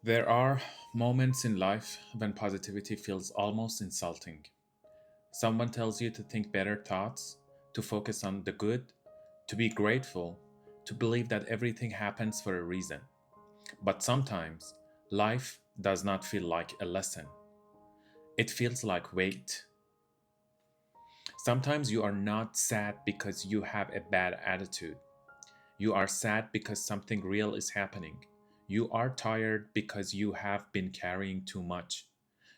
There are moments in life when positivity feels almost insulting. Someone tells you to think better thoughts, to focus on the good, to be grateful, to believe that everything happens for a reason. But sometimes life does not feel like a lesson, it feels like weight. Sometimes you are not sad because you have a bad attitude. You are sad because something real is happening. You are tired because you have been carrying too much.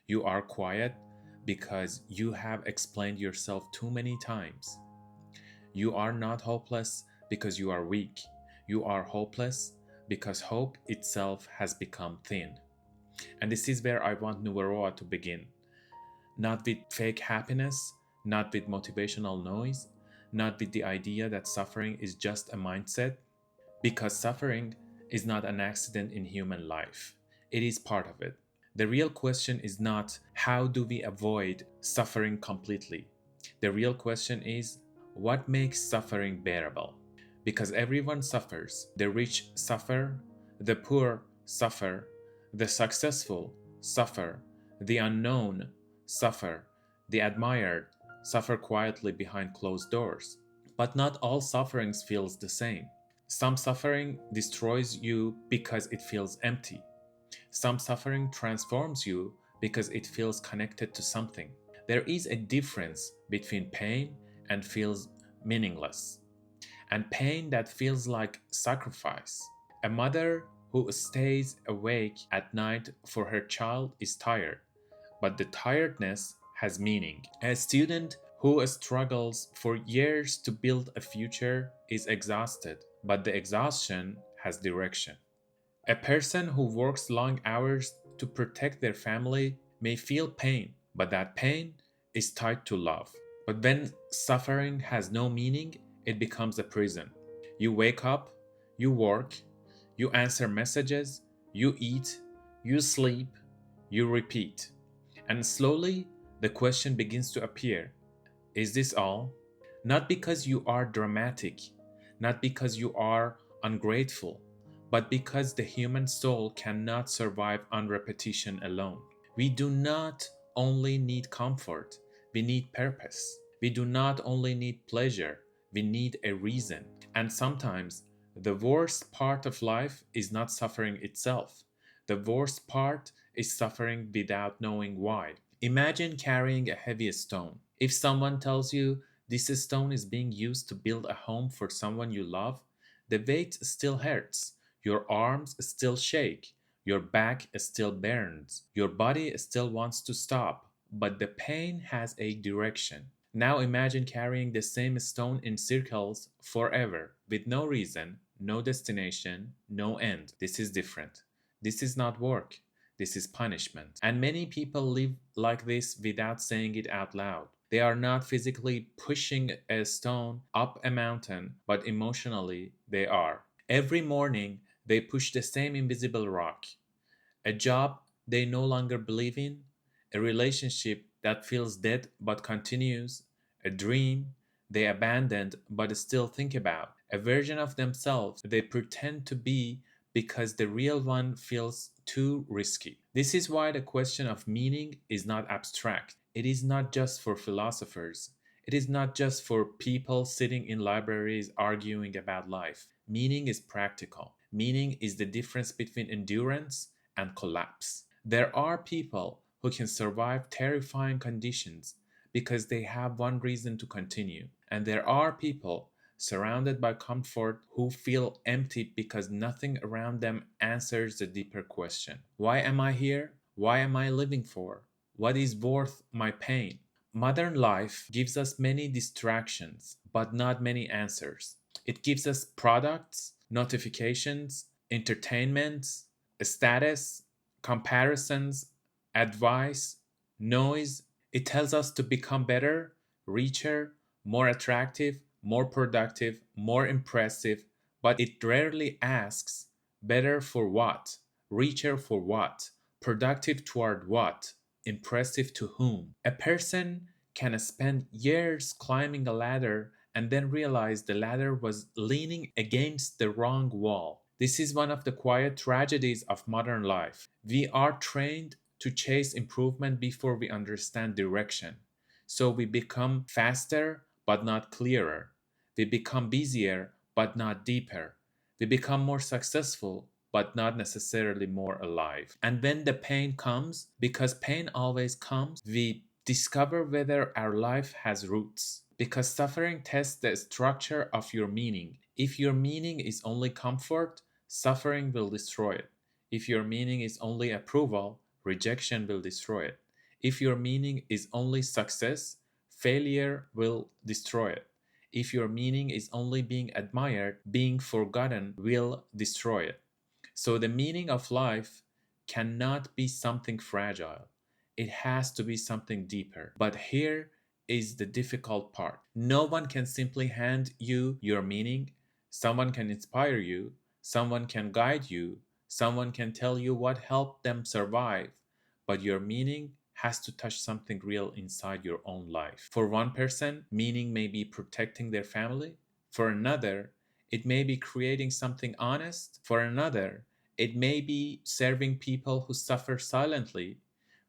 You are quiet because you have explained yourself too many times. You are not hopeless because you are weak. You are hopeless because hope itself has become thin. And this is where I want Nuvoroa to begin. Not with fake happiness, not with motivational noise, not with the idea that suffering is just a mindset, because suffering is not an accident in human life, it is part of it. The real question is not how do we avoid suffering completely. The real question is what makes suffering bearable? Because everyone suffers. The rich suffer, the poor suffer, the successful suffer, the unknown suffer, the admired suffer quietly behind closed doors. But not all sufferings feels the same. Some suffering destroys you because it feels empty. Some suffering transforms you because it feels connected to something. There is a difference between pain and feels meaningless, and pain that feels like sacrifice. A mother who stays awake at night for her child is tired, but the tiredness has meaning. A student who struggles for years to build a future is exhausted, but the exhaustion has direction. A person who works long hours to protect their family may feel pain, but that pain is tied to love. But when suffering has no meaning, it becomes a prison. You wake up, you work, you answer messages, you eat, you sleep, you repeat. And slowly, the question begins to appear. Is this all? Not because you are dramatic, not because you are ungrateful, but because the human soul cannot survive on repetition alone. We do not only need comfort, we need purpose. We do not only need pleasure, we need a reason. And sometimes the worst part of life is not suffering itself. The worst part is suffering without knowing why. Imagine carrying a heavy stone. If someone tells you this stone is being used to build a home for someone you love, the weight still hurts. Your arms still shake. Your back still burns. Your body still wants to stop. But the pain has a direction. Now imagine carrying the same stone in circles forever, with no reason, no destination, no end. This is different. This is not work. This is punishment. And many people live like this without saying it out loud. They are not physically pushing a stone up a mountain, but emotionally they are. Every morning, they push the same invisible rock. A job they no longer believe in, a relationship that feels dead but continues, a dream they abandoned but still think about, a version of themselves they pretend to be because the real one feels too risky. This is why the question of meaning is not abstract. It is not just for philosophers. It is not just for people sitting in libraries arguing about life. Meaning is practical. Meaning is the difference between endurance and collapse. There are people who can survive terrifying conditions because they have one reason to continue. And there are people surrounded by comfort who feel empty because nothing around them answers the deeper question. Why am I here? Why am I living for? What is worth my pain? Modern life gives us many distractions, but not many answers. It gives us products, notifications, entertainments, status, comparisons, advice, noise. It tells us to become better, richer, more attractive, more productive, more impressive, but it rarely asks better for what, richer for what, productive toward what, impressive to whom. A person can spend years climbing a ladder and then realize the ladder was leaning against the wrong wall. This is one of the quiet tragedies of modern life. We are trained to chase improvement before we understand direction. So we become faster but not clearer. We become busier but not deeper. We become more successful but not necessarily more alive. And when the pain comes, because pain always comes, we discover whether our life has roots. Because suffering tests the structure of your meaning. If your meaning is only comfort, suffering will destroy it. If your meaning is only approval, rejection will destroy it. If your meaning is only success, failure will destroy it. If your meaning is only being admired, being forgotten will destroy it. So the meaning of life cannot be something fragile. It has to be something deeper. But here is the difficult part. No one can simply hand you your meaning. Someone can inspire you, someone can guide you, someone can tell you what helped them survive, but your meaning has to touch something real inside your own life. For one person, meaning may be protecting their family. For another, it may be creating something honest. For another, it may be serving people who suffer silently.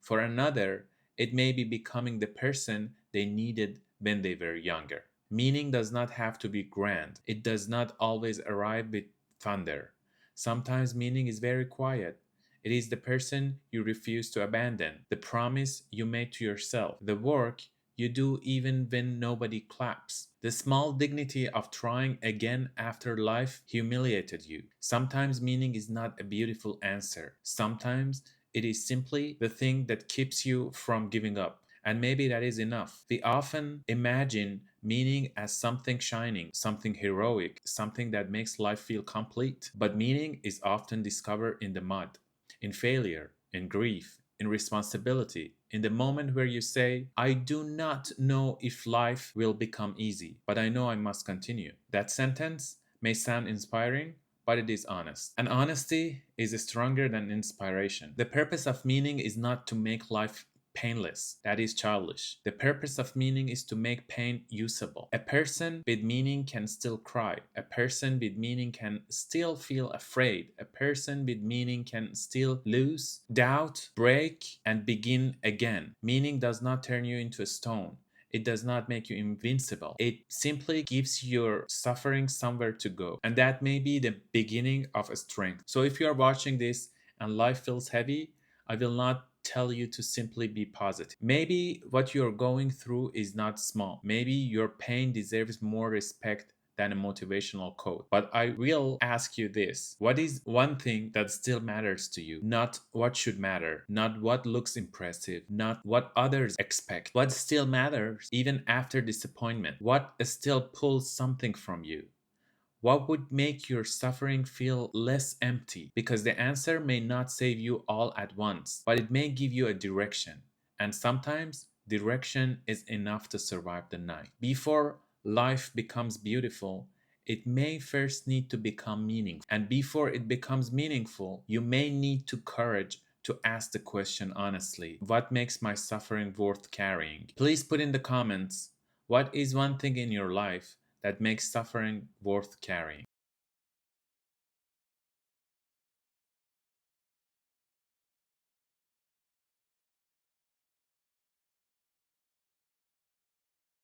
For another, it may be becoming the person they needed when they were younger. Meaning does not have to be grand. It does not always arrive with thunder. Sometimes meaning is very quiet. It is the person you refuse to abandon, the promise you made to yourself, the work you do even when nobody claps, the small dignity of trying again after life humiliated you. Sometimes meaning is not a beautiful answer. Sometimes it is simply the thing that keeps you from giving up. And maybe that is enough. We often imagine meaning as something shining, something heroic, something that makes life feel complete. But meaning is often discovered in the mud, in failure, in grief, in responsibility, in the moment where you say, I do not know if life will become easy, but I know I must continue. That sentence may sound inspiring, but it is honest. And honesty is stronger than inspiration. The purpose of meaning is not to make life painless. That is childish. The purpose of meaning is to make pain usable. A person with meaning can still cry. A person with meaning can still feel afraid. A person with meaning can still lose, doubt, break, and begin again. Meaning does not turn you into a stone. It does not make you invincible. It simply gives your suffering somewhere to go. And that may be the beginning of a strength. So if you are watching this and life feels heavy, I will not tell you to simply be positive. Maybe what you're going through is not small. Maybe your pain deserves more respect than a motivational quote. But I will ask you this. What is one thing that still matters to you? Not what should matter, not what looks impressive, not what others expect. What still matters even after disappointment? What still pulls something from you? What would make your suffering feel less empty? Because the answer may not save you all at once, but it may give you a direction. And sometimes direction is enough to survive the night. Before life becomes beautiful, it may first need to become meaningful. And before it becomes meaningful, you may need to courage to ask the question honestly, what makes my suffering worth carrying? Please put in the comments, what is one thing in your life that makes suffering worth carrying?